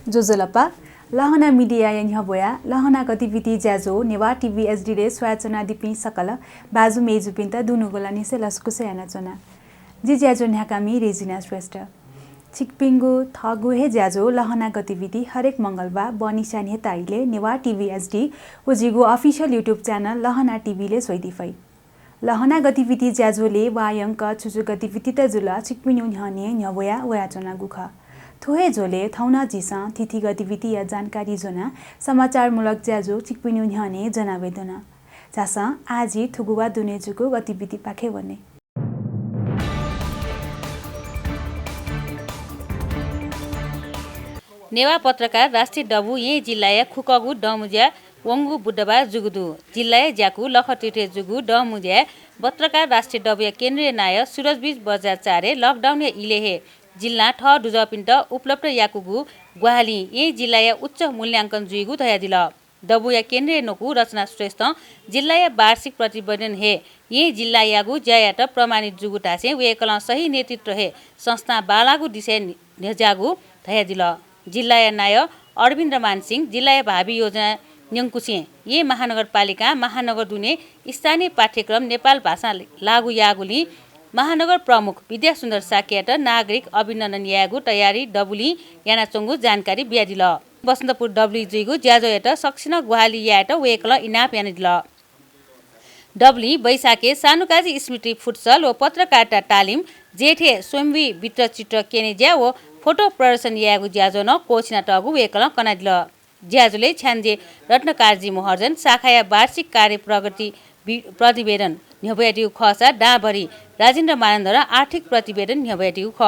जोजोलपा लहना मिडिया यन्हबोया लहना गतिविधि ज्याजो नेवा टिभी एसडी स्वाचना दिपि सकल बाजु मेजुपिन्त दुनुगोला निसे लस्कुसे यानाचना जी ज्याजो न्याकामी रेजिना श्रेष्ठ चिकपिंगु थगु हे ज्याजो लहना गतिविधि हरेक मंगलबार बनिसा नेताइले नेवा टिभी एसडी उजिगु अफिसियल युट्युब च्यानल लहना टिभीले सोइदिफै लहना गतिविधि ज्याजोले वायंक छुजु गतिविधि त जुला चिकपिनु न्हने न्हबोया वयाचना गुख थोहे झोले थौना जिसा तिथि गतिविधि या जानकारी जोना समाचारमूलक ज्याजो चिकपिनु न्हने जनावेदना जासा आजी थुगुवा दुनेजुको गतिविधि पाखे वने नेवा पत्रकार राष्ट्रिय डबु यही जिल्लाया खुकगु डमुज्या वंगु बुद्धबा जुगुदु जिल्लाया ज्याकु लखटिटे जुगु डमुज्या पत्रकार राष्ट्रिय डबुया केन्द्रीय नाय सुरजबीज बजार चारे लकडाउन या इलेहे जिल्ला ठ दुजपिन्ट उपलब्ध याकुगु ग्वाहाली यही जिल्लाया उच्च मूल्याङ्कन जुइगु धया दिल डबुया केन्द्रीय नोकु रचना श्रेष्ठ जिल्लाया वार्षिक प्रतिवेदन हे यही जिल्ला यागु ज्यायाट प्रमाणित जुगु टासे वेकल सही नेतृत्व हे संस्था बालागु दिशा नेजागु धया दिल जिल्लाया नाय अरविन्द मानसिंह जिल्लाया भावी योजना न्यङ्कुसे ये महानगरपालिका महानगर दुने स्थानीय पाठ्यक्रम नेपाल भाषा लागु यागुली महानगर प्रमुख विद्यासुन्दर साकियाट नागरिक अभिनन्दन यागु तयारी डबुली यानाचोङ्गु जानकारी बियादिल बसन्तपुर डबली जुइगु ज्याजोयाट सक्सिन ग्वाहाली याट वेकल इनाप यानिदिल डबली बैसाखे सानुकाजी स्मृति फुटसल व पत्रकारिता तालिम जेठे स्वयंवी वित्रचित्र केनेज्या व फोटो प्रदर्शन यागु ज्याजो न कोचिना टगु वेकल कनादिल ज्याजोले छ्यान्जे रत्नकारजी महर्जन शाखाया वार्षिक कार्य प्रगति प्रतिवेदन न्यभयाटिउ खसा डाभरी राजेन्द्र मानन्द र आर्थिक प्रतिवेदन न्यभयाटिउ ख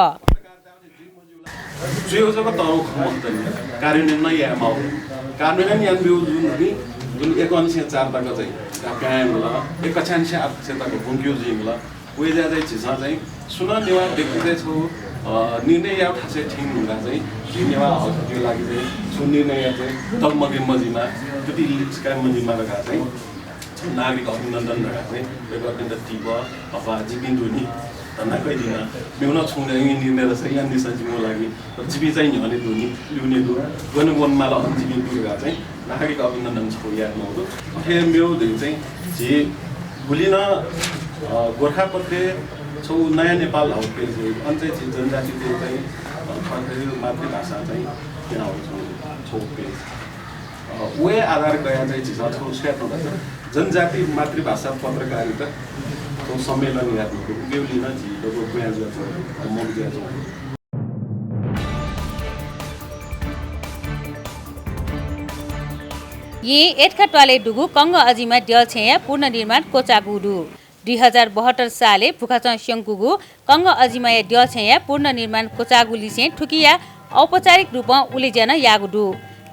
जुयोजको तौ खमन्तन कार्यान्वयन या माउ कार्यान्वयन या बिउ जुन 1904 तक चाहिँ कायम होला एक कछानसे आक्षेताको बुंक्यु जिमला वेजा चाहिँ छिसा चाहिँ सुन नेवा व्यक्ति चाहिँ छौ निर्णय या खासै ठिक हुँदा चाहिँ कि नेवा हकको लागि चाहिँ सुन निर्णय चाहिँ तगमगे मजिमा त्यति लिस्का मजिमा रखा चाहिँ नागरिक अभिनन्दन रखा चाहिँ रेकर्ड टिप अथवा जिबिन्दुनी धन्ना कहिदिन बेउन छुँदै निर्णय रहेछ यहाँ निसञ्जीवको लागि जिबी चाहिँ न्हने दुनी ल्युने दु गन वनमाला अन्जिबी दुर्गा चाहिँ नागरिक अभिनन्दन छ याद नहुँदो फेरि मेरो चाहिँ जे भुलिन गोर्खापत्रे छौ नयाँ नेपाल हौ पेज अन्तै जनजाति चाहिँ मातृभाषा चाहिँ यहाँ आउँछ छौ पेज वे आधार गया चाहिँ झिसा छौ स्याट नभन्छ जनजाति मातृभाषा पत्रकारिता तो सम्मेलन यादको बेउलिन झिलोको प्रयास गर्छ मग ज्याजो ये एटखाटवाले डुगु कंग अजिमा ड्यल छेया पुनर्निर्माण कोचागुडु 2072 साले भुखाचङ स्यङ्कुगु कंग अजिमा ड्यल छेया पुनर्निर्माण कोचागुलिसे ठुकिया औपचारिक रूपमा उलेजन यागुडु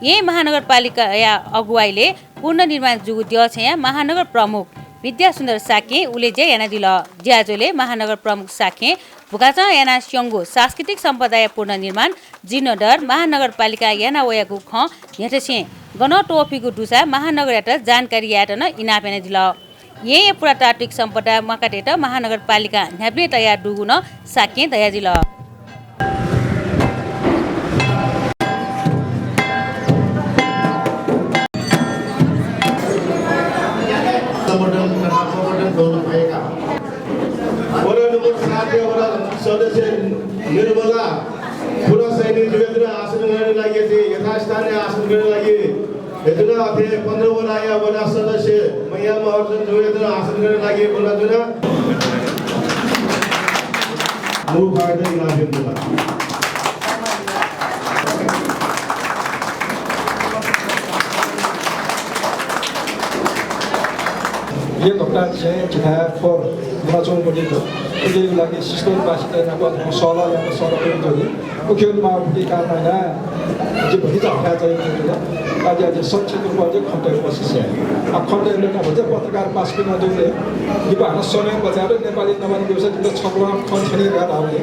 ये महानगरपालिका या अगुवाईले पुनर्निर्माण जुगु ड्यल छेया महानगर प्रमुख विद्यासुन्दर साके उलेजे याना दिल ज्याजोले महानगर प्रमुख साके भुखाचङ याना स्यङ्गु सांस्कृतिक सम्पदाय पुनर्निर्माण जीर्णोद्धार महानगरपालिका याना वयागु ख हेटछे गन टोपीको डुसा महानगर यात जानकारी यात न इनाप याना दिल ये पुरातात्विक सम्पदा मकाटेट महानगरपालिका न्याप्ने तयार डुगु न साके दया दिल सदस्य निर्मला पुरा सैनिक जुगेन्द्र आसन गर्ने लागि यथास्थानीय आसन गर्ने लागि हेतुना अथे 15 वडा या वडा सदस्य मैया महर्जन जुगेन्द्र आसन गर्ने लागि बोला जुना मु फाइदा इनाम दिला ये घटना से जिता for मचों बड़ी तो उसे लगे सिस्टम पासिता ना बात हम सोला या सोला पे तो ये उके मार की कारण ना जो बड़ी जागा चाहिए तो आज आज सब चीज़ को आज कंटेक्ट प्रोसेस है अब कंटेक्ट लेना होता है पत्रकार पास भी ना दूसरे ये बाहर सोने बजारे नेपाली नवान व्यवसाय जितना छपरा कंटेक्ट कर रहा है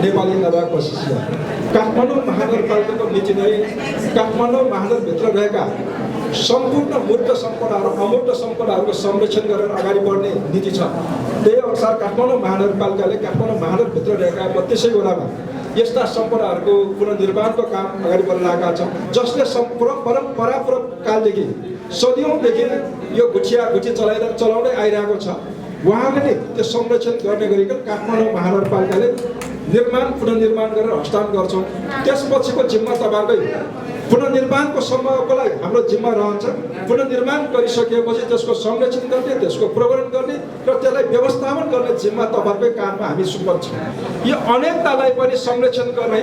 नेपाली नवान प्रोसेस है काठमाडौँ महानगरपालिका को नीचे नहीं काठमाडौँ महानगर भित्र रहेगा सम्पूर्ण मूर्त सम्पदा र अमूर्त सम्पदाहरूको संरक्षण गरेर अगाडि बढ्ने नीति छ। त्यही अनुसार काठमाडौँ महानगरपालिकाले काठमाडौँ महानगरभित्र रहेका 32 वडामा यस्ता सम्पदाहरूको पुनर्निर्माणको काम अगाडि बढिरहेका छन् जसले परम्परापूर्व कालदेखि सदियौँदेखि यो गुठी चलाउँदै आइरहेको छ। उहाँले नै त्यो संरक्षण गर्ने गरिकन काठमाडौँ महानगरपालिकाले पुनर्निर्माण गरेर हस्तान्तरण गर्छौँ। त्यसपछिको जिम्मा तपाईँकै पुनर्निर्माणको समयको लागि हाम्रो जिम्मा रहन्छ। पुनर्निर्माण गरिसकेपछि त्यसको संरक्षण गर्ने, त्यसको प्रवर्धन गर्ने र त्यसलाई व्यवस्थापन गर्ने जिम्मा तपाईँकै काममा हामी सुम्पर्छौँ। यो अनेकतालाई पनि संरक्षण गर्ने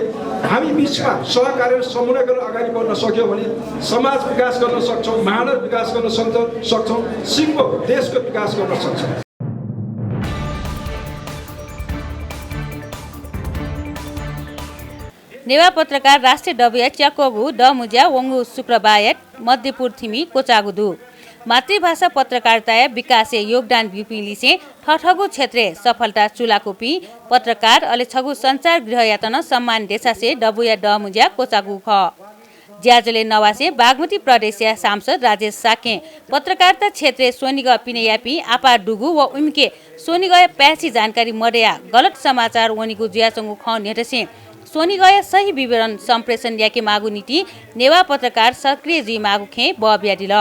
हामी बिचमा सहकार्य समन्वय गरेर अगाडि बढ्न सक्यो भने समाज विकास गर्न सक्छौँ, महानगर विकास गर्न सक्छौँ, सिङ्गो देशको विकास गर्न सक्छौँ। नेवा पत्रकार राष्ट्रिय डबुया च्याकोगु डमुज्या वंगु शुक्रबायत मध्यपुर थिमी कोचागुदु मातृभाषा पत्रकारिता विकासे योगदान बिपिलिसे ठठगु क्षेत्रे सफलता चुलाकोपी पत्रकार अले छगु संचार गृह यातन सम्मान देशासे डबुया डमुज्या कोचागु ख ज्याजले नवासे बागमती प्रदेशीय सांसद राजेश साके पत्रकारिता क्षेत्र सोनिग पिनेयापी आपा डुगु व उम्के सोनिग प्यासी जानकारी मर्या गलत समाचार वनिगु ज्याचंगु ख नेटसे सोनिगय सही विवरण सम्प्रेषण याके मागु नीति नेवा पत्रकार सक्रिय जी मागु खे बब्याडिल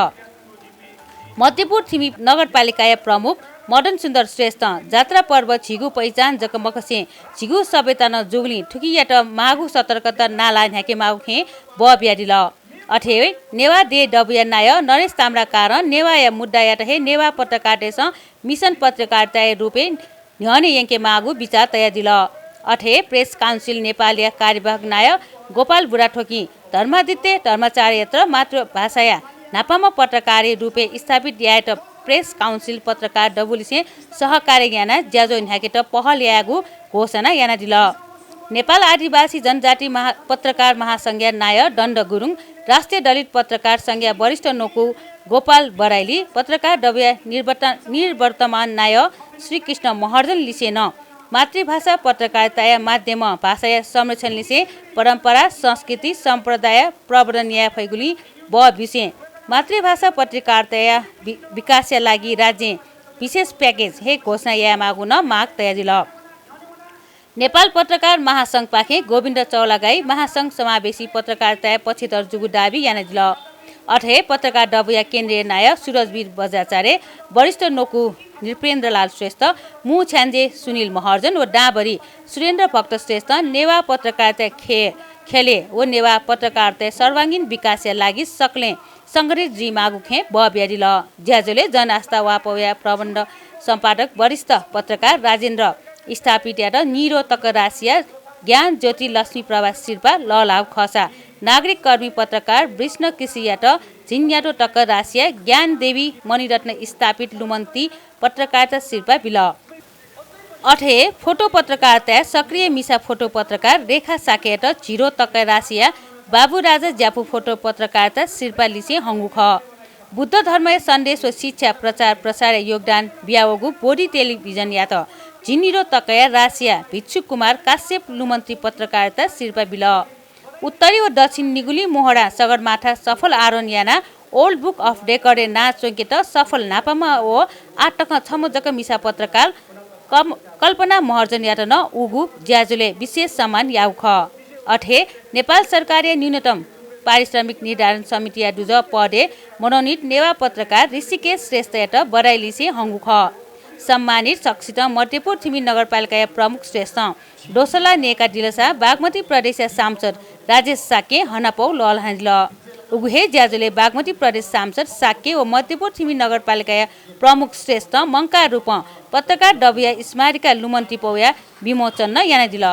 मध्यपुर थिमी नगरपालिका प्रमुख मदन सुन्दर श्रेष्ठ जात्रा पर्व छिगु पहिचान जकमकसे छिगु सभ्यता न जुगली ठुकियाट मागु सतर्कता नाला ह्याके मागु खे बब्याडिल अठे नेवा दे डबुया नाय नरेश ताम्रा कारण नेवा या मुद्दा याट हे नेवा पत्रकारिता मिशन पत्रकारिता रूपे न्हने यंके मागु विचार तया दिल अठे प्रेस काउन्सिल नेपाल या कार्यवाहक नायक गोपाल बुढाथोकी धर्मादित्य धर्माचार्यत्र मातृभाषाया नापामा पत्रकारी रूपे स्थापित यात प्रेस काउन्सिल पत्रकार डबुलिसे सहकार्य याना ज्याजो न्याकेट पहल यागु घोषणा याना दिल नेपाल आदिवासी जनजाति पत्रकार महासंघ नाय दण्ड गुरुङ राष्ट्रिय दलित पत्रकार संघ वरिष्ठ नोकु गोपाल बराइली पत्रकार डबुया निर्वर्तमान नाय श्री कृष्ण महर्जन लिसेन मातृभाषा पत्रकारिता माध्यम भाषा संरक्षण लिसे परम्परा संस्कृति सम्प्रदाय प्रवर्धन या फैगुली ब विषय मातृभाषा पत्रकारिता विकास लागि राज्य विशेष प्याकेज हे घोषणा या मागुन माग तया दिल नेपाल पत्रकार महासंघ पाखे गोविन्द चौलागाई महासंघ समावेशी पत्रकारिता पक्षधर जुगु दाबी याना दिल अठे पत्रकार डबुया केन्द्रीय नायक सुरजवीर बजाचार्य वरिष्ठ नोकु नृपेन्द्रलाल श्रेष्ठ मु छ्यान्जे सुनिल महर्जन व डाँबरी सुरेन्द्र भक्त श्रेष्ठ नेवा पत्रकारिता खेले व नेवा पत्रकारिता सर्वाङ्गीन विकास लागि सक्ले सङ्गठित जी मागु खे बब्याडिल ज्याजोले जनआस्था वापया प्रबन्ध सम्पादक वरिष्ठ पत्रकार राजेन्द्र स्थापित यात निरो तकरासिया ज्ञान ज्योति लक्ष्मी प्रभा शिर्पा ललाव खसा नागरिक कर्मी पत्रकार विष्णु कृषियाट झिन्याटो टक्कर रासिया ज्ञान देवी मणिरत्न स्थापित लुमन्ती पत्रकारिता शिल्पा बिल अठे फोटो पत्रकारिता सक्रिय मिसा फोटो पत्रकार रेखा साकेट झिरो टक्कर रासिया बाबु राजा ज्यापु फोटो पत्रकारिता शिल्पा लिसे हङ्गु ख बुद्ध धर्म सन्देश व शिक्षा प्रचार प्रसार योगदान ब्यावगु बोडी टेलिभिजन यात झिनिरो तकया रासिया भिक्षु कुमार काश्यप लुमन्त्री पत्रकारिता शिल्पा बिल उत्तरी व दक्षिण निगुली मोहडा सगरमाथा सफल आरोन याना ओल्ड बुक अफ रेकर्ड ना चोकेट सफल नापामा ओ आटक छमोजक मिसा पत्रकार कल्पना महर्जन यात न उगु ज्याजुले विशेष सम्मान याउख अठे नेपाल सरकारले न्यूनतम पारिश्रमिक निर्धारण समिति या दुज पदे मनोनित नेवा पत्रकार ऋषिकेश श्रेष्ठ यात बराइलिसे हङ्गु ख सम्मानित शख्सित मध्यपुर थिमी नगरपालिका प्रमुख श्रेष्ठ डोसला नेका दिलसा बागमती प्रदेश सांसद राजेश साके हनापौ ललहान्दिल उगुहे ज्याजुले बागमती प्रदेश सांसद साके व मध्यपुर थिमी नगरपालिका प्रमुख श्रेष्ठ मङ्का रूप पत्रकार डबुया स्मारिका लुमन्ती पौया विमोचन याना दिल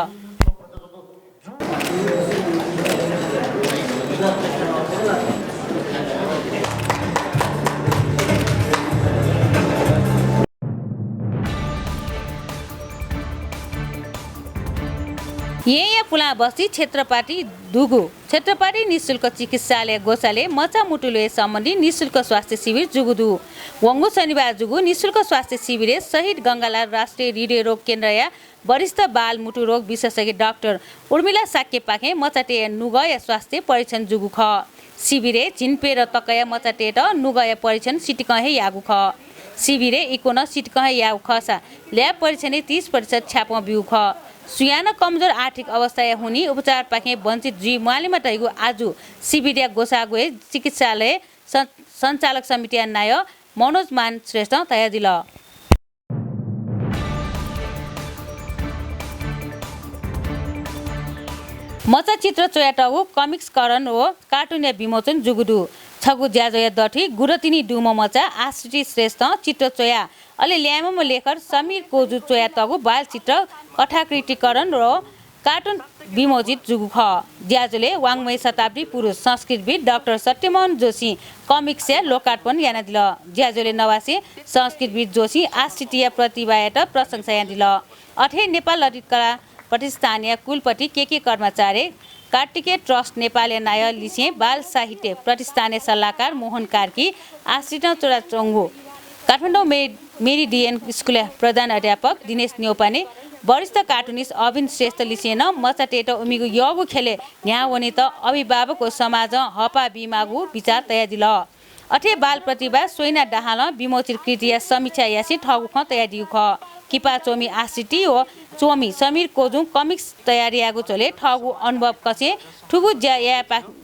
यहाँ पुला बस्ती क्षेत्रपाटी दुगु क्षेत्रपाटी निःशुल्क चिकित्सालय गोसाले मचा मुटुले सम्बन्धी निःशुल्क स्वास्थ्य शिविर जुगुदु वंगु शनिबार जुगु निःशुल्क स्वास्थ्य शिविर शहीद गङ्गालाल राष्ट्रिय हृदय रोग केन्द्र या वरिष्ठ बाल मुटु रोग विशेषज्ञ डाक्टर उर्मिला साके पाखे मचाटे नुगय स्वास्थ्य परीक्षण जुगु ख शिविरे झिन्पे र तकया मचाटे नुगय परीक्षण सिटिकहे यागु ख शिविरे इकोन सिटिकहे यागु खसा ल्याब परीक्षण 30% छ्याप बिउ ख सुयाना कमजोर आर्थिक अवस्था हुने उपचार पाखे वञ्चित जी मुआलीमा रहेको आज शिविर गोसागुए चिकित्सालय सञ्चालक समिति नाय मनोज मान श्रेष्ठ तया दिल मचा चित्र चोयाटगु कमिक्स करण व कार्टुन विमोचन जुगुदु छगु ज्याजया दठी गुरतिनी डुम मचा आश्रिति श्रेष्ठ चित्र चोया अलि ल्यामम लेखर समीर कोजु चोया तगु बाल चित्र कथाकृतिकरण र कार्टुन विमोचित जुगु ख ज्याजुले वाङ्मय शताब्दी पुरुष संस्कृतविद डाक्टर सत्यमोहन जोशी कमिक्स लोकार्पण याना दिल ज्याजुले नवासी संस्कृतविद जोशी आश्रितीय प्रतिभायात प्रशंसा याना दिल अठे नेपाल ललित कला प्रतिष्ठानीय कुलपति के कर्मचारी कार्तिकेय ट्रस्ट नेपाली नाय लिसे बाल साहित्य प्रतिष्ठानीय सल्लाहकार मोहन कार्की आश्रित चोरा चोङ्गो काठमाडौँ मेरिडियन स्कुल प्रधान अध्यापक दिनेश न्यौपाने वरिष्ठ कार्टुनिस्ट अविन श्रेष्ठ लिसेन मचा टेट उमिगु यगु खेले न्या वने त अभिभावकको समाज हपा बिमागु विचार तया दिल अठे बाल प्रतिभा सोइना डाहाल विमोचित कृतिया समीक्षा यासी ठगु ख तया दिउ ख किपा चोमी आश्रिति हो चोमी समीर कोजु कमिक्स तयारीयागु चले ठगु अनुभव कसे ठुगु ज्या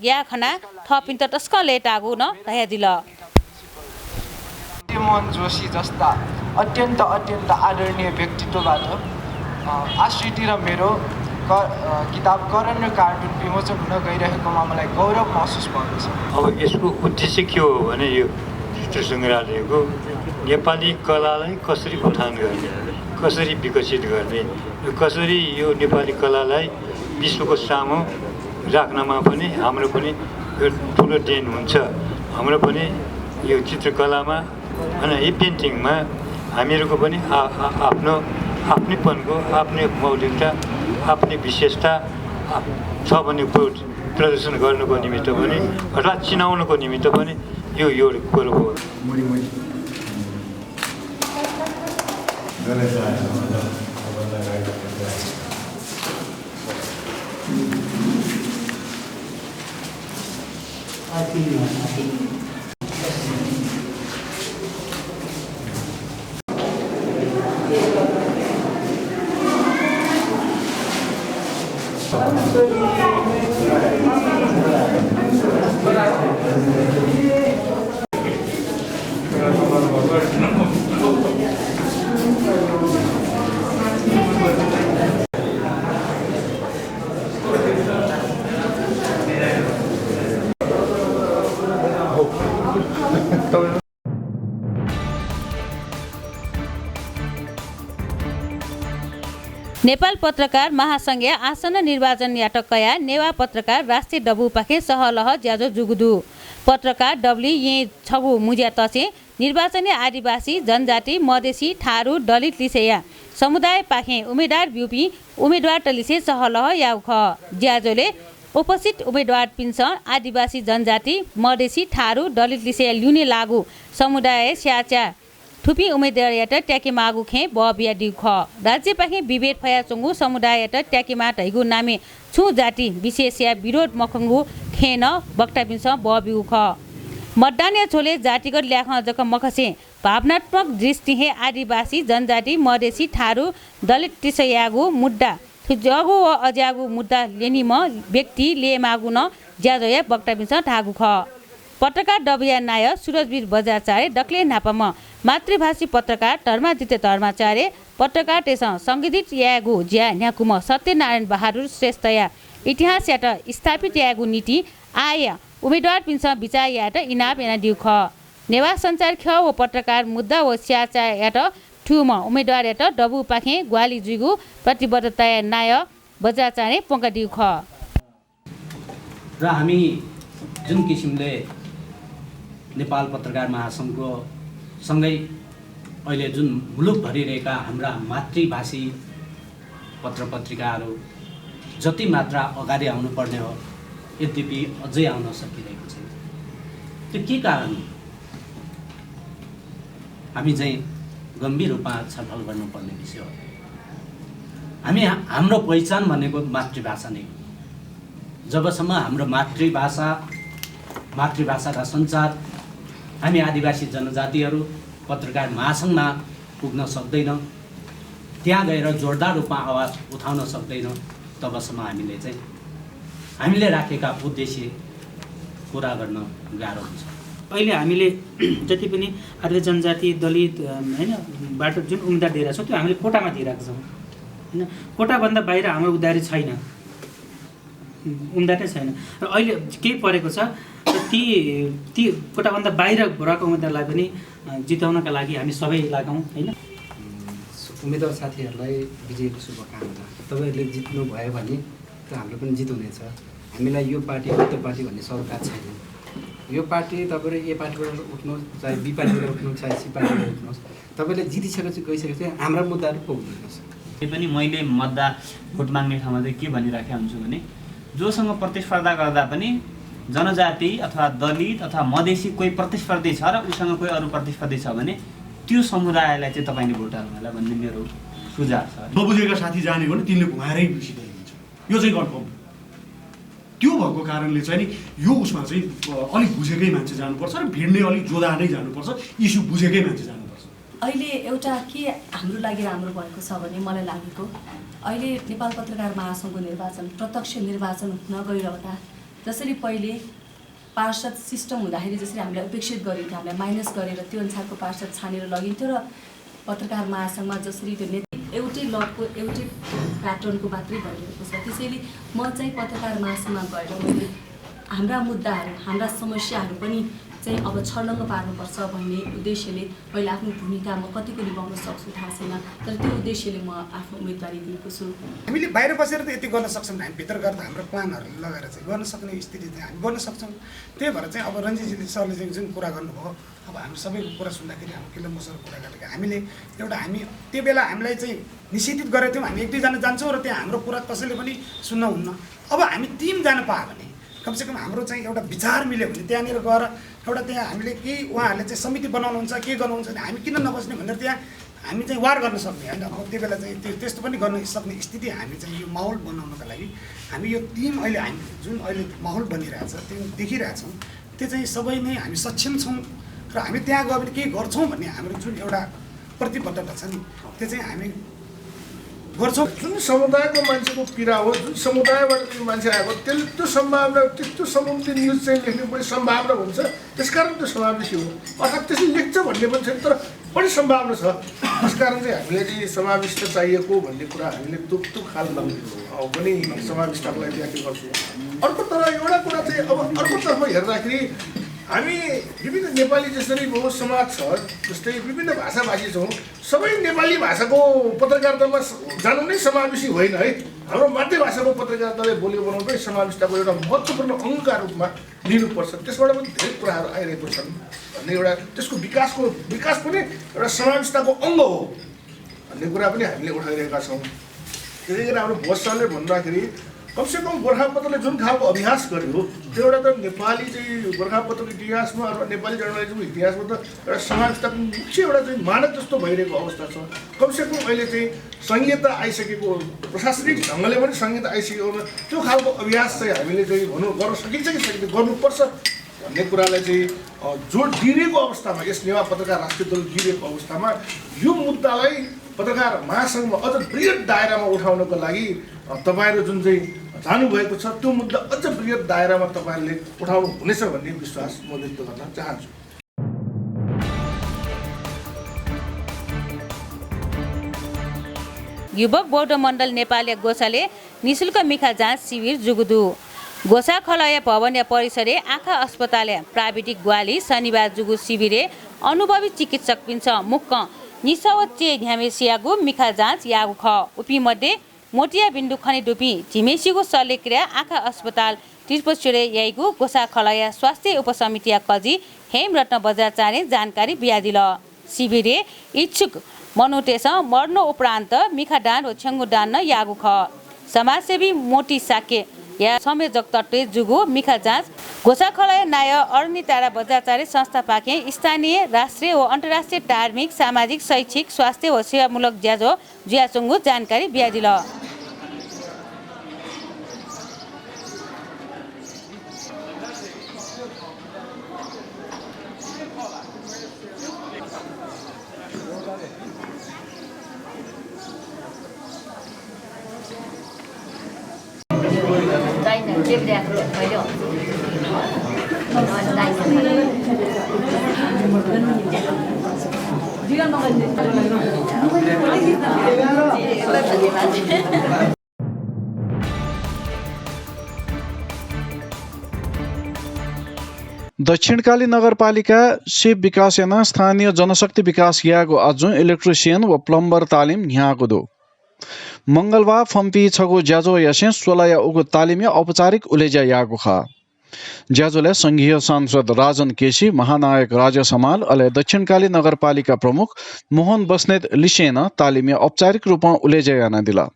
या खना थपिन त टस्क लेटागु न तया दिल सत्यमोहन जोशी जस्ता अत्यन्त आदरणीय व्यक्तित्वबाट आश्रिति र मेरो किताब करण र कार्टुन विमोचन हुन गइरहेकोमा मलाई गौरव महसुस भएको छ। अब यसको उद्देश्य के हो भने यो चित्र सङ्ग्रहालयको नेपाली कलालाई कसरी उठान गर्ने, कसरी विकसित गर्ने, कसरी यो नेपाली कलालाई विश्वको सामु राख्नमा पनि हाम्रो पनि यो ठुलो देन हुन्छ। हाम्रो पनि यो चित्रकलामा अनि यो पेन्टिङमा हामीहरूको पनि आफ्नो आफ्नैपनको आफ्नै मौलिकता आफ्नै विशेषता छ भन्ने प्रदर्शन गर्नुको निमित्त पनि अथवा चिनाउनुको निमित्त पनि यो कुरो हो। नेपाल पत्रकार महासंघीय आसन निर्वाचन याटकया नेवा पत्रकार राष्ट्रिय डबु पाखे सहलह ज्याजो जुगुदु पत्रकार डब्ली ये छगु मुज्या तसे निर्वाचनीय आदिवासी जनजाति मधेसी थारू दलित लिसेया समुदाय पाखे उम्मेदवार ब्युपी उम्मेदवार टलिसे सहलह याउ ख ज्याजोले उपस्थित उम्मेदवार पिन्छ आदिवासी जनजाति मधेसी थारू दलित लिसे ल्युने लागु समुदाय स्याचा थुपी उम्मेदवार यात ट्याके मागु खे बबिया दिउ ख राज्य पाखे विभेद फया चंगु समुदाय यात ट्याके मा तैगु नामे छु जाति विशेष या विरोध मखंगु खेन बक्ता पिन्छ बबिउ ख मतदान या छोले जातिगत ल्याख जक मखसे भावनात्मक दृष्टि हे आदिवासी जनजाति मधेसी थारू दलित तिसयागु मुद्दा जगु व अज्यागु मुद्दा लेनी म व्यक्ति ले मागु न ज्याजया बक्ता पिन्छ ठागु ख पत्रकार डबिया नाय सुरजवीर बजाचार्य डक्ले नापम मातृभाषी पत्रकार धर्मादित्य धर्माचार्य पत्रकार तेस संगीत यागु ज्या न्याकुम सत्यनारायण बहादुर श्रेष्ठया इतिहास यात स्थापित यागु नीति आय उम्मेदवार पिन्छ विचार यात इनाप याना दिउ ख नेवा संचार ख व पत्रकार मुद्दा व स्याचा यात ठुम उम्मेदवार यात डबु पाखे ग्वाली जुगु प्रतिबद्धता नाय बजाचार्य पोंका दिउ ख र हामी जुन किसिमले नेपाल पत्रकार महासङ्घको सँगै अहिले जुन मुलुकभरि रहेका हाम्रा मातृभाषी पत्रपत्रिकाहरू जति मात्रा अगाडि आउनुपर्ने हो यद्यपि अझै आउन सकिरहेको छैन। त्यो के कारण हो? हामी चाहिँ गम्भीर रूपमा छलफल गर्नुपर्ने विषय हो। हाम्रो पहिचान भनेको मातृभाषा नै हो। जबसम्म हाम्रो मातृभाषाका सञ्चार हामी आदिवासी जनजातिहरू पत्रकार महासङ्घमा पुग्न सक्दैनौँ त्यहाँ गएर जोरदार रूपमा आवाज उठाउन सक्दैनौँ तबसम्म हामीले राखेका उद्देश्य पुरा गर्न गाह्रो हुन्छ। अहिले हामीले जति पनि आदिवासी जनजाति दलित होइन बाट जुन उम्मेदवार दिइरहेको छौँ त्यो हामीले कोटामा दिइरहेको छौँ होइन। कोटाभन्दा बाहिर हाम्रो उम्मेदवारी छैन, उम्मेदवार नै छैन र अहिले केही परेको छ र ती कोटाभन्दा बाहिर रहेको उम्मेदवारलाई पनि जिताउनका लागि हामी सबै लागौँ होइन। उम्मेदवार साथीहरूलाई विजयको शुभकामना। तपाईँहरूले जित्नुभयो भने त हाम्रो पनि जित हुनेछ। हामीलाई यो पार्टी उक्त पार्टी भन्ने सरोकार छैन। यो पार्टी तपाईँले ए पार्टीबाट उठ्नुहोस्, चाहे बी पार्टीबाट उठ्नुहोस्, चाहे सी पार्टीबाट उठ्नुहोस्, तपाईँले जितिसकेपछि गइसकेपछि हाम्रा मुद्दाहरू पुग्नुहोस्। पनि मैले भोट माग्ने ठाउँमा चाहिँ के भनिराखेको हुन्छु भने जोसँग प्रतिस्पर्धा गर्दा पनि जनजाति अथवा दलित अथवा मधेसी कोही प्रतिस्पर्धी छ र उसँग कोही अरू प्रतिस्पर्धी छ भने त्यो समुदायलाई चाहिँ तपाईँले भोट हाल्नु होला भन्ने मेरो सुझाव छ। नबुझेका साथी जाने हो भने तिनले घुमाएरै बिर्सिदिनुहुन्छ, यो चाहिँ कन्फर्म। त्यो भएको कारणले चाहिँ नि यो उसमा चाहिँ अलिक बुझेकै मान्छे जानुपर्छ र भिड्ने अलिक जोदा नै जानुपर्छ, इस्यु बुझेकै मान्छे जानुपर्छ। अहिले एउटा के हाम्रो लागि राम्रो भएको छ भने मलाई लागेको अहिले नेपाल पत्रकार महासङ्घको निर्वाचन प्रत्यक्ष निर्वाचन हुन गइरहँदा जसरी पहिले पार्षद सिस्टम हुँदाखेरि जसरी हामीलाई उपेक्षित गरिन्थ्यो, हामीलाई माइनस गरेर त्यो अनुसारको पार्षद छानेर लगिन्थ्यो र पत्रकार महासङ्घमा जसरी त्यो एउटै लटको एउटै प्याटर्नको मात्रै भइरहेको छ। त्यसैले म चाहिँ पत्रकार महासङ्घमा गएर मैले हाम्रा मुद्दाहरू हाम्रा समस्याहरू पनि चाहिँ अब छर्लङ्ग पार्नुपर्छ भन्ने उद्देश्यले मैले आफ्नो भूमिका म कतिको निभाउन सक्छु थाहा छैन, तर त्यो उद्देश्यले म आफ्नो उम्मेदवारी दिएको छु। हामीले बाहिर बसेर त यति गर्न सक्छौँ, हामी भित्र गएर त हाम्रो प्लानहरू लगाएर चाहिँ गर्न सक्ने स्थिति चाहिँ हामी गर्न सक्छौँ। त्यही भएर चाहिँ अब रञ्जितजी सरले चाहिँ जुन कुरा गर्नुभयो, अब हामी सबैको कुरा सुन्दाखेरि हाम्रो किलो मसर कुरा गरेको हामीले एउटा हामी त्यो बेला हामीलाई चाहिँ निषेधित गरेको थियौँ, हामी एक दुईजना जान्छौँ र त्यहाँ हाम्रो कुरा कसैले पनि सुन्नुहुन्न। अब हामी टिम जान पायो भने कमसेकम हाम्रो चाहिँ एउटा विचार मिल्यो भने त्यहाँनिर गएर एउटा त्यहाँ हामीले केही उहाँहरूले चाहिँ समिति बनाउनुहुन्छ के गर्नुहुन्छ भने हामी किन नबस्ने भनेर त्यहाँ हामी चाहिँ वार गर्न सक्ने होइन। अब त्यो बेला चाहिँ त्यस्तो पनि गर्न सक्ने स्थिति हामी चाहिँ यो माहौल बनाउनको लागि हामी यो टिम अहिले हामी जुन अहिले माहौल बनिरहेछ त्यो देखिरहेछौँ, त्यो चाहिँ सबै नै हामी सक्षम छौँ र हामी त्यहाँ गयो भने केही गर्छौँ भन्ने हाम्रो जुन एउटा प्रतिबद्धता छ नि त्यो चाहिँ हामी गर्छौँ। जुन समुदायको मान्छेको पीडा हो, जुन समुदायबाट त्यो मान्छे आएको त्यसले त्यो सम्भावना त्यो समुद्री न्युज चाहिँ लेख्ने पनि सम्भावना हुन्छ, त्यसकारण त्यो समावेशी हो। अर्थात् त्यसले लेख्छ भन्ने पनि छैन, तर बढी सम्भावना छ। त्यसकारण चाहिँ हामीले चाहिँ समाविष्ट चाहिएको भन्ने कुरा हामीले त्यो खालमा पनि समाविष्टको लागि व्याख्या गर्छौँ। अर्को तर एउटा कुरा चाहिँ अब अर्कोतर्फ हेर्दाखेरि हामी विभिन्न नेपाली जसरी बहु समाज छ, जस्तै विभिन्न भाषाभाषी छौँ, सबै नेपाली भाषाको पत्रकारितामा जानु नै समावेशी होइन है। हाम्रो मातृभाषाको पत्रकारितालाई बोल्यो बनाउनु पनि समाविष्टको एउटा महत्त्वपूर्ण अङ्गका रूपमा लिनुपर्छ। त्यसबाट पनि धेरै कुराहरू आइरहेको छन् भन्ने एउटा त्यसको विकास पनि एउटा समाविष्टको अङ्ग हो भन्ने कुरा पनि हामीले उठाइरहेका छौँ। त्यसै गरी हाम्रो भोज सरले भन्दाखेरि कमसेकम गोर्खापत्रले जुन खालको अभ्यास गर्यो त्यो एउटा त नेपाली चाहिँ गोर्खापत्रको इतिहासमा अथवा नेपाली जर्नलिजमको इतिहासमा त एउटा समाजको मुख्य एउटा चाहिँ मानक जस्तो भइरहेको अवस्था छ। कमसेकम अहिले चाहिँ संहिता आइसकेको प्रशासनिक ढङ्गले पनि संहिता आइसकेको त्यो खालको अभ्यास चाहिँ हामीले चाहिँ गर्न सकिन्छ कि सकिँदैन गर्नुपर्छ भन्ने कुरालाई चाहिँ जोड दिइरहेको अवस्थामा यस नेवा पत्रकार राष्ट्रिय दल गिरेको अवस्थामा यो मुद्दालाई पत्रकार महासङ्घमा अझ बृहत दायरामा उठाउनको लागि तपाईँहरू जुन चाहिँ जानुभएको छ त्यो मुद्दा अझ बृहत दायरामा तपाईँहरूले उठाउनु हुनेछ भन्ने विश्वास म व्यक्त गर्न चाहन्छु। युवक बौद्ध मण्डल नेपाली गोसाले निःशुल्क मिखा जाँच शिविर जुगुदु गोसा खलय भवन परिसरे आँखा अस्पताल प्राविधिक ग्वाली शनिबार जुगु शिविरे अनुभवी चिकित्सक पिन्छ मुक्क निसवच्चे ध्यामेसियागु मिखा जाँच यागु ख उपी मध्ये मोटिया बिन्दु खनि डुपी झिमेसीगु शल्यक्रिया आँखा अस्पताल तिरपछिरे याइगु गोसा खलय स्वास्थ्य उपसमितिया कजी हेमरत्न बजार चाने जानकारी बियादिल शिविरे इच्छुक मनोटेस मर्नो उपरान्त मिखा दान व छेङ्गु दान न यागु ख समाजसेवी मोटी साके या संयोजक तत्व जुगु मिखा जाँच घोषाखलय नाय अरणी तारा बजाचार्य संस्था पाके स्थानीय राष्ट्रिय व अन्तर्राष्ट्रिय धार्मिक सामाजिक शैक्षिक स्वास्थ्य व सेवामूलक ज्याजो ज्याचुङ्गु जानकारी बियादिल 对不对？回流。दक्षिणकाली नगरपालिका शिव विकास याना स्थानीय जनशक्ति विकास यागो आज इलेक्ट्रिशियन व प्लम्बर तालिम यहाँको दो मंगलवार फम्पी छगो ज्याजो यसे 16 या उगो तालिम या औपचारिक उलेजा यागो खा ज्याजोले संघीय सांसद राजन केसी महानायक राजा समाल अले दक्षिणकाली नगरपालिका प्रमुख मोहन बस्नेत लिसेन तालिम या औपचारिक रूपमा उलेजा याना दिला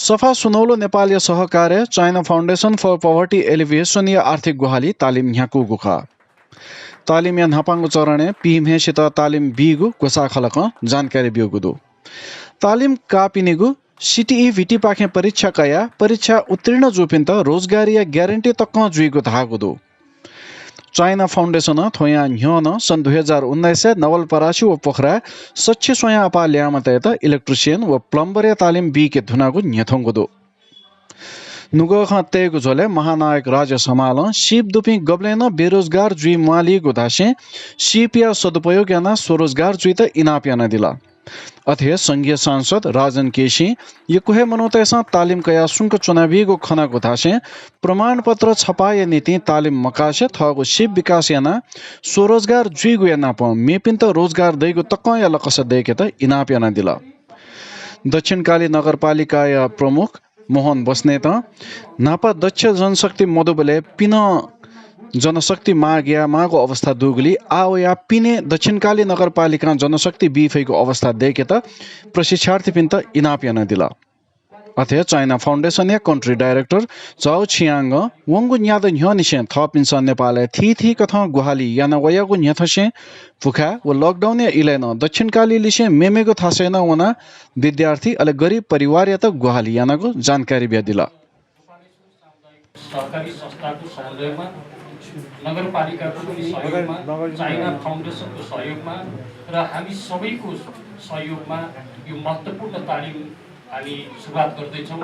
सफा सुनौलो नेपालीय सहकार्य चाइना फाउन्डेसन फर पवर्टी एलिभिएसन या आर्थिक गुहाली तालिम यहाँको गुखा तालिम या नापाङ्गो चरणे पिमहेसित तालिम बिगु गोसा खलक जानकारी बिगुदु तालिम कापिनिगु सिटिई भिटी पाखे परीक्षा कया परीक्षा उत्तीर्ण जुपिन्त रोजगारी या ग्यारेन्टी तक्क जुइगु धागुदु चाइना फाउन्डेसन थोया न्ह्यन सन् 2019 नवलपरासी व पोखरा सच्चे सोया अपा ल्यामत इलेक्ट्रिशियन व प्लम्बर या तालिम बी के धुनागु न्यथंगुदु नुगो खतेगु झोले महानायक राजा समाल शिप दुपी गब्लेन बेरोजगार जुइ माली गुदासे शिप या सदुपयोग याना स्वरोजगार जुइ त इनाप याना दिला अथे संघीय सांसद राजन केसी यकुहे मनोतेसा तालिम कया सुंक चुनावीगो खना गुधासे प्रमाण पत्र छपाय नीति तालिम मकासे थगो शिप विकास याना स्वरोजगार जुइगु याना प मेपिन्त रोजगार दैगु तक्क या लकस दैके त इनाप याना दिला दक्षिणकाली नगरपालिका या प्रमुख मोहन बस्नेत नापा दक्ष जनशक्ति मधुबले पिन जनशक्ति माग या मागो अवस्था दुगली आओ या पिने दक्षिणकाली नगरपालिका जनशक्ति बिफैको अवस्था देखे त प्रशिक्षार्थी पिन्त इनाप याना दिला अथे चाइना फाउन्डेसन या कन्ट्री डाइरेक्टर चाओ छियाङ वंगु न्याद न्ह्यनिसे थपिन्छ नेपाल थी कथा गुहाली याना वयागु न्यथसे फुखा व लकडाउन या इलेन दक्षिणकाली लिसे मेमेगो थासेन वना विद्यार्थी अले गरीब परिवार या त गुहाली यानाको जानकारी बिया दिला सरकारी संस्थाको सहयोगमा नगरपालिकाको सहयोगमा चाइना फाउन्डेसनको सहयोगमा र हामी सबैको सहयोगमा यो महत्त्वपूर्ण तालिम हामी सुरुवात गर्दैछौँ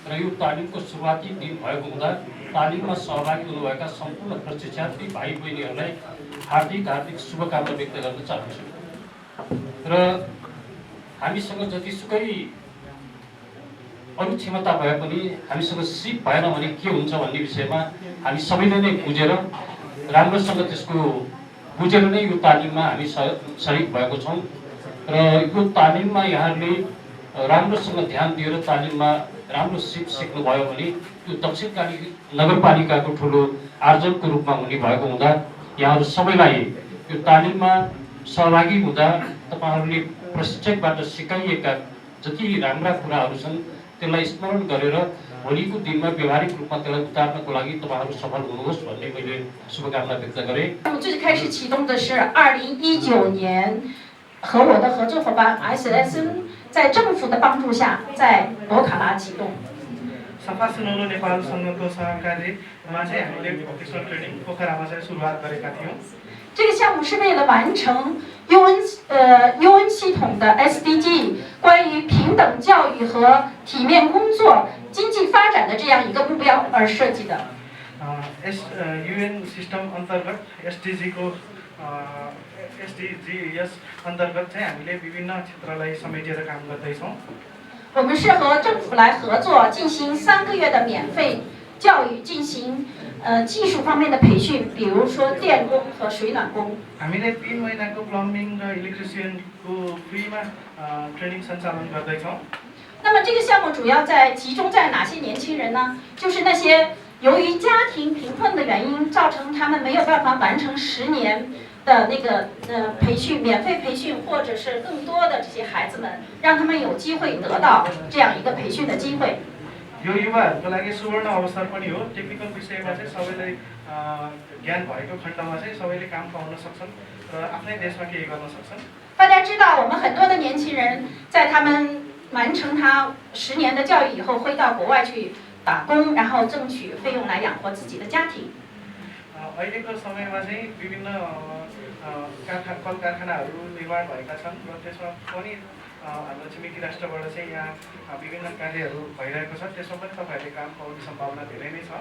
र यो तालिमको सुरुवाती दिन भएको हुँदा तालिममा सहभागी हुनुभएका सम्पूर्ण प्रशिक्षार्थी भाइ बहिनीहरूलाई हार्दिक शुभकामना व्यक्त गर्न चाहन्छु र हामीसँग जतिसुकै अरू क्षमता भए पनि हामीसँग सिप भएन भने के हुन्छ भन्ने विषयमा हामी सबैले नै बुझेर राम्रोसँग त्यसको बुझेर नै यो तालिममा हामी सरिक भएको छौँ र यो तालिममा यहाँहरूले राम्रोसँग ध्यान दिएर तालिममा राम्रो सिप सिक्नुभयो भने यो दक्षिणकाली नगरपालिकाको ठुलो आर्जनको रूपमा हुने भएको हुँदा यहाँहरू सबैलाई यो तालिममा सहभागी हुँदा तपाईँहरूले प्रशिक्षकबाट सिकाइएका जति राम्रा कुराहरू छन् त्यसलाई स्मरण गरेर भोलिको दिनमा व्यावहारिक रूपमा त्यसलाई उतार्नको लागि तपाईहरु सफल हुनुहोस् भन्ने मैले शुभकामना व्यक्त गरे।最开始启动的是2019年和我的合作伙伴 SSN 在政府的帮助下在博卡拉启动。 सफा सुनौलो नेपालसँगको सहकार्यमा चाहिँ हामीले भोकेसनल ट्रेनिङ पोखरामा चाहिँ सुरुवात गरेका थियौँ। 这个项目是为了完成 UN 系统的 SDG 关于平等教育和体面工作、经济发展的这样一个目标而设计的。UN सिस्टम अन्तर्गत SDG को SDGs अन्तर्गत चाहिँ हामीले विभिन्न क्षेत्रलाई समेटेर काम गर्दैछौँ। 我们是和政府来合作，进行3个月的免费教育，进行技术方面的培训，比如说电工和水暖工。 हामीले 3 महिनाको प्लम्बिङ र इलेक्ट्रिसियनको फ्रीमा ट्रेनिङ सञ्चालन गर्दैछौँ। 那么这个项目主要集中在哪些年轻人呢？就是那些由于家庭贫困的原因，造成他们没有办法完成10年的那个培训，免费培训，或者是更多的这些孩子们，让他们有机会得到这样一个培训的机会。 यो युवाहरूको लागि सुवर्ण अवसर पनि हो। टेक्निकल विषयमा चाहिँ सबैलाई ज्ञान भएको खण्डमा चाहिँ सबैले काम पाउन सक्छन् र आफ्नै देशमा केही गर्न सक्छन्। 大家知道，我们很多的年轻人在他们完成他10年的教育以后，会到国外去打工，然后争取费用来养活自己的家庭。 अहिलेको समयमा चाहिँ विभिन्न कल कारखानाहरू निर्माण भएका छन् र त्यसमा पनि हाम्रो छिमेकी राष्ट्रबाट चाहिँ यहाँ विभिन्न कार्यहरू भइरहेको छ, त्यसमा पनि तपाईँहरूले काम पाउने सम्भावना धेरै नै छ।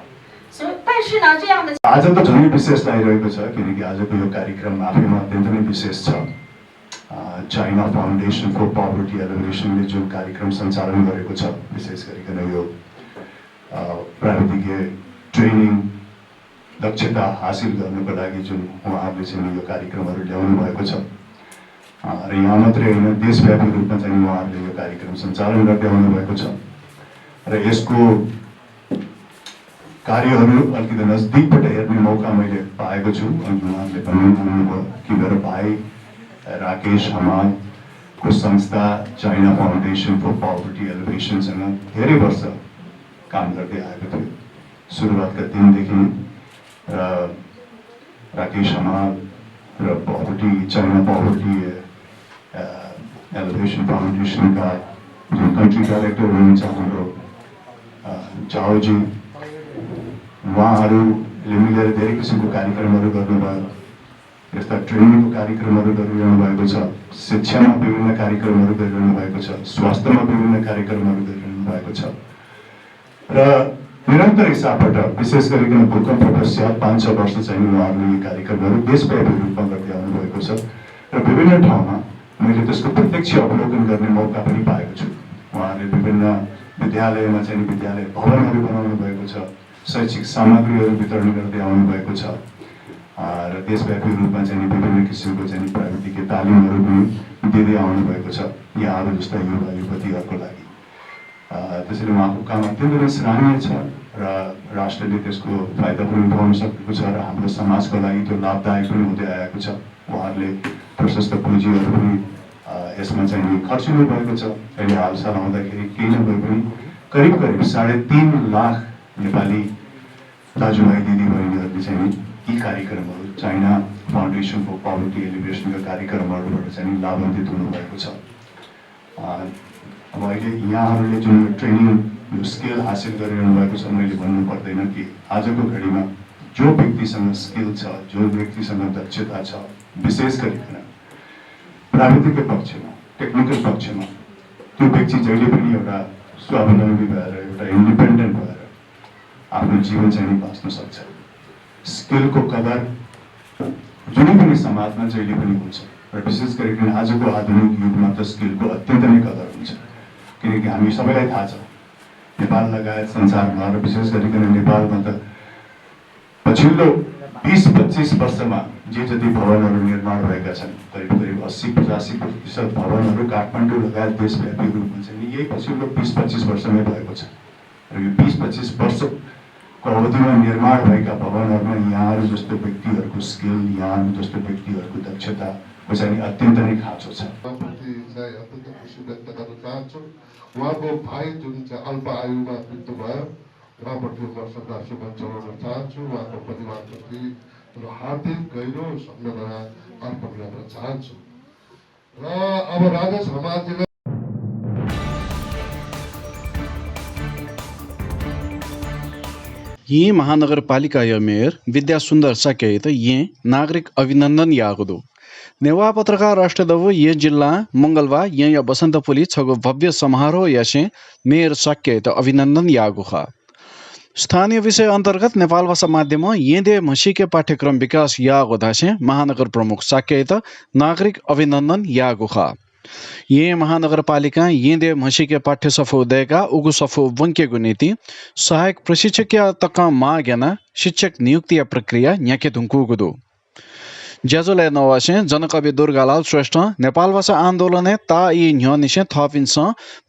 आज त झनै विशेष लागिरहेको छ, किनकि आजको यो कार्यक्रम आफैमा अत्यन्त नै विशेष छ। चाइना फाउन्डेसन फर पवर्टी एलिमिनेसनले जुन कार्यक्रम सञ्चालन गरेको छ, विशेष गरिकन यो प्राविधिकीय ट्रेनिङ दक्षता हासिल गर्नको लागि जुन उहाँहरूले चाहिँ यो कार्यक्रमहरू ल्याउनु भएको छ र यहाँ मात्रै होइन देशव्यापी रूपमा चाहिँ उहाँहरूले यो कार्यक्रम सञ्चालन गर्दै आउनु भएको छ र यसको कार्यहरू अलिकति नजदिकबाट हेर्ने मौका मैले पाएको छु। अनि उहाँहरूले भन्नुभयो कि मेरो भाइ राकेश हमालको संस्था चाइना फाउन्डेसन फर पवर्टी एलिमिनेसनसँग धेरै वर्ष काम गर्दै आएको थियो। सुरुवातका दिनदेखि र राकेश हमाल र चाइना पवर्टी एलिमिनेसन फाउन्डेसनका जुन कन्ट्री डाइरेक्टर हुनुहुन्छ हाम्रो झाओजी, उहाँहरूले मिलेर धेरै किसिमको कार्यक्रमहरू गर्नुभयो। यस्ता ट्रेनिङको कार्यक्रमहरू गरिरहनु भएको छ, शिक्षामा विभिन्न कार्यक्रमहरू गरिरहनु भएको छ, स्वास्थ्यमा विभिन्न कार्यक्रमहरू गरिरहनु भएको छ र निरन्तर हिसाबबाट विशेष गरिकन भूकम्प पश्चात 5-6 वर्ष चाहिँ उहाँहरूले यी कार्यक्रमहरू देशव्यापी रूपमा गर्दै आउनुभएको छ र विभिन्न ठाउँमा मैले त्यसको प्रत्यक्ष अवलोकन गर्ने मौका पनि पाएको छु। उहाँहरूले विभिन्न विद्यालयमा चाहिँ विद्यालय भवनहरू बनाउनु भएको छ, शैक्षिक सामग्रीहरू वितरण गर्दै आउनु भएको छ र देशव्यापी रूपमा चाहिँ विभिन्न किसिमको चाहिँ प्राविधिकीय तालिमहरू पनि दिँदै आउनु भएको छ यहाँहरू जस्ता युवा युवतीहरूको लागि। त्यसैले उहाँको काम अत्यन्त नै सराहनीय छ र राष्ट्रले त्यसको फाइदा पनि उठाउन सकेको छ र हाम्रो समाजको लागि त्यो लाभदायक पनि हुँदै आएको छ। उहाँहरूले प्रशस्त पुँजीहरू पनि यसमा चाहिँ खर्चिनु भएको छ। अहिले हालसाल आउँदाखेरि केही नभए पनि करिब 3.5 लाख नेपाली दाजुभाइ दिदीबहिनीहरूले चाहिँ यी कार्यक्रमहरू चाइना फाउन्डेसन फर पवर्टी एलिमिनेसनका कार्यक्रमहरूबाट चाहिँ लाभान्वित हुनुभएको छ। अब अहिले यहाँहरूले जुन ट्रेनिङ यो स्किल हासिल गरिरहनु भएको छ, मैले भन्नु पर्दैन कि आजको घडीमा जो व्यक्तिसँग स्किल छ, जो व्यक्तिसँग दक्षता छ, विशेष गरिकन प्राविधिक पक्षमा टेक्निकल पक्षमा, त्यो व्यक्ति जहिले पनि एउटा स्वावलम्बी भएर एउटा इन्डिपेन्डेन्ट भएर आफ्नो जीवन चाहिँ बाँच्न सक्छ। स्किलको कदर जुनै पनि समाजमा जहिले पनि हुन्छ र विशेष गरिकन आजको आधुनिक युगमा त स्किलको अत्यन्त नै कदर हुन्छ, किनकि हामी सबैलाई थाहा छ नेपाल लगायत संसारमा र विशेष गरिकन नेपालमा त पछिल्लो 20-25 वर्षमा जे जति भवनहरू निर्माण भएका छन्, करिब 80-85% भवनहरू काठमाडौँ लगायत देशव्यापी रूपमा चाहिँ यही पछिल्लो 20-25 वर्षमै भएको छ र यो 20-25 वर्षको अवधिमा निर्माण भएका भवनहरूमा यहाँहरू जस्तो व्यक्तिहरूको स्किल, यहाँहरू जस्तो व्यक्तिहरूको दक्षताको चाहिँ अत्यन्त नै खाँचो छ। अत्यन्त खुसी व्यक्त गर्न चाहन्छु। उहाँको भाइ जुन चाहिँ अल्प आयुमा मृत्यु भयो, उहाँप्रति म श्रद्धासुमन चढाउन चाहन्छु। उहाँको परिवारप्रति र हार्दिक गहिरो सम्वेदना अर्पण गर्न चाहन्छु। र अब राजेश हमालजीले ये महानगरपालिका य मेयर विद्या सुंदर साक्यत ये नागरिक अभिनंदन यागुदु नेवा पत्रकार राष्ट्रदव ये जिल्ला मंगलवा या बसंतपुली छगो भव्य समारोह यासे मेयर साक्यत अभिनंदन यागुखा स्थानीय विषय अंतर्गत नेपाल भाषा माध्यम येदे मसीके पाठ्यक्रम विकास यागोधासे महानगर प्रमुख साक्यत नागरिक अभिनंदन यागुखा ये महानगरपालिका येदे मसीके पाठ्य सफो उदयका उगु सफो वंकेगु नीति सहायक प्रशिक्षक तका माग्याना शिक्षक नियुक्ति प्रक्रिया न्याके धुंकुगुदु ज्याजोले नवासे जनकवि दुर्गालाल श्रेष्ठ नेपाल भाषा आन्दोलन ता यी न्यनिसे थपिन्छ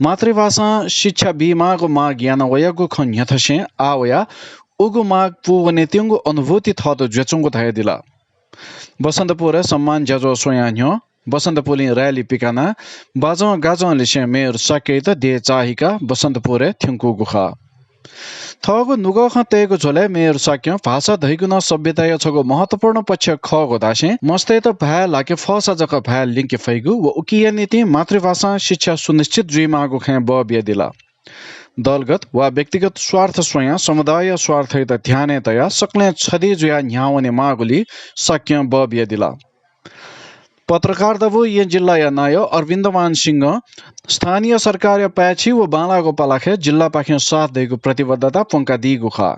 मातृभाषा शिक्षा बीमागु माग याना वयगु खन्यथसे आवया उगु माग पुवने तिंगु अनुभूति थतो ज्वेचुंगु थाय दिला बसंतपुर सम्मान ज्याजो सोयान्यो बसंतपुली रैली पिकाना बाजो गाजो लिसे मेयर साकेत दे चाहिका बसंतपुर थिंकु गुखा थगो नुगो खतेको झोले मेयर साक्य भाषा धैगुना सभ्यता छगो महत्वपूर्ण पक्ष खगो दासे मस्ते त भए लाके फसा जक भए लिंक फैगु व उकिया नीति मातृभाषा शिक्षा सुनिश्चित द्विमागु खे बबिया दिला दलगत वा व्यक्तिगत स्वार्थ स्वयं समुदाय स्वार्थ त ध्याने तया सक्ने छदी जुया न्यावने मागुली साक्य बबिया दिला पत्रकार दबो ये जिल्ला या नायो अरविन्दमान सिंह स्थानीय सरकार प्याची व बालाको पलाखे जिल्ला पाख्यो साथ दिएको प्रतिबद्धता पंका दिएको खा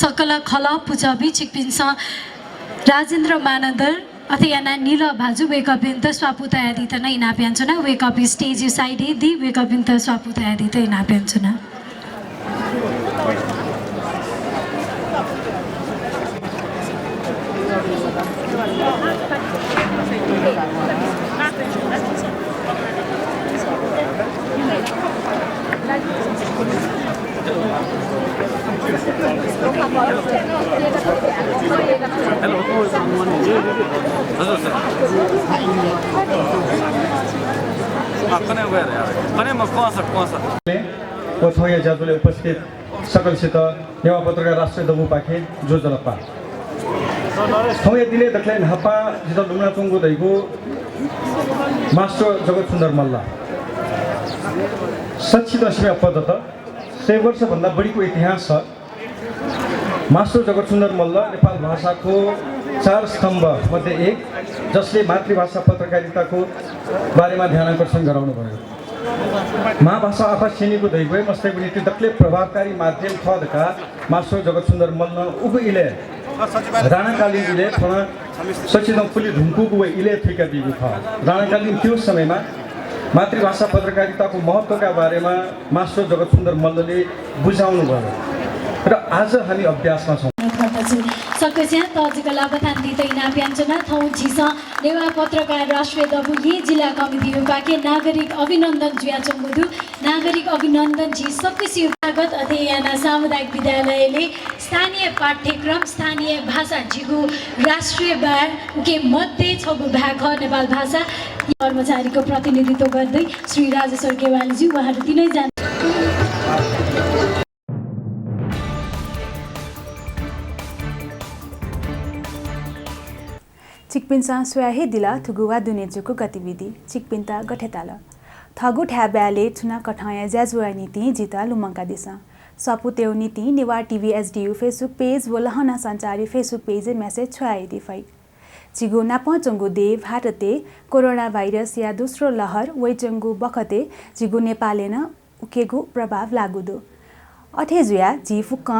सकल खल पुजबी चिकपिन्स राजेन्द्र मानदर अथयाना नील भाजु वेकपिन्त स्वापुत आदित नै नाप्याञ्चना वेकप स्टेज साइड दि वेकपिन्त स्वापुत आदित नाप्याञ्चना ओथोया जाजुले उपस्थित सकलसित नेवा पत्रकार राष्ट्रिय दबु पाखे जो जलपा थौया दिले दक्लेन हपा जित लुम्ना चोंगु दैगु मास्टर जगत सुन्दर मल्ल सच्ची दशमी पद्धत 100 वर्षभन्दा बढीको इतिहास छ मास्टर जगत सुन्दर मल्ल नेपाल भाषाको 4 स्तम्भ मध्ये एक जसले मातृभाषा पत्रकारिताको बारेमा ध्यानाकर्षण गराउनु भयो महाभाषा आफा सिनीको दैगुए मस्तै पनि तितकले प्रभावकारी माध्यम थदका मास्टर जगत सुन्दर मल्ल उगु इले राणाकालीन इले थोना सचिदम पुली ढुङ्कुको इले थिका दिगु थ राणाकालीन त्यो समयमा मातृभाषा पत्रकारिताको महत्त्वका बारेमा मास्टर जगत सुन्दर मल्लले बुझाउनु भयो र आज हामी अभ्यासमा छौँ सकैछ्या तजिक लाभथान दिँदै नाप्याञ्चना थौ झिस नेवा पत्रकार राष्ट्रिय दबु यी जिल्ला कमिटी विभागीय नागरिक अभिनन्दन जुयाचोङबुदु नागरिक अभिनन्दन झि सकिसी विभागत अध्ययन सामुदायिक विद्यालयले स्थानीय पाठ्यक्रम स्थानीय भाषा झिगु राष्ट्रिय बार के मध्ये छगु भाग नेपाल भाषा कर्मचारीको प्रतिनिधित्व गर्दै श्री राजेश्वर केवालीजी उहाँहरू तिनै जना चिकपिन्सा स्वाहे दिला थुगुवा दुनेजुको गतिविधि चिकपिन्ता गठेताल थगु ठ्याब्याले चुना कठाया ज्याजुआ नीति जिता लुमंका दिसा सपुतेउ नीति नेवा टीवी एसडीयू फेसबुक पेज व लहना संचारी फेसबुक पेज मैसेज छुआई दिफाई चिगु नापचंगु दे भारते कोरोना भाइरस या दोस्रो लहर वैचंगु बखते चिगु नेपालेन उकेगु प्रभाव लागुदो अठेजुया जी फुक्क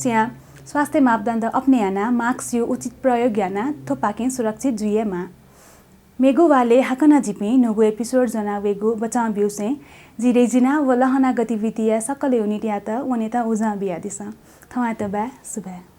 स्या स्वास्थ्य मापदण्ड अपनायाना मास्क यो उचित प्रयोग याना थोपाके सुरक्षित जुएमा मेगुवाले हाकना जिपी नगु एपिसोड जना वेगु बचा बिउसे जिरेजिना व लहना गतिविधि या सकल यूनिट या त वनेता उजा बिया दिसा थवा त बा सुबह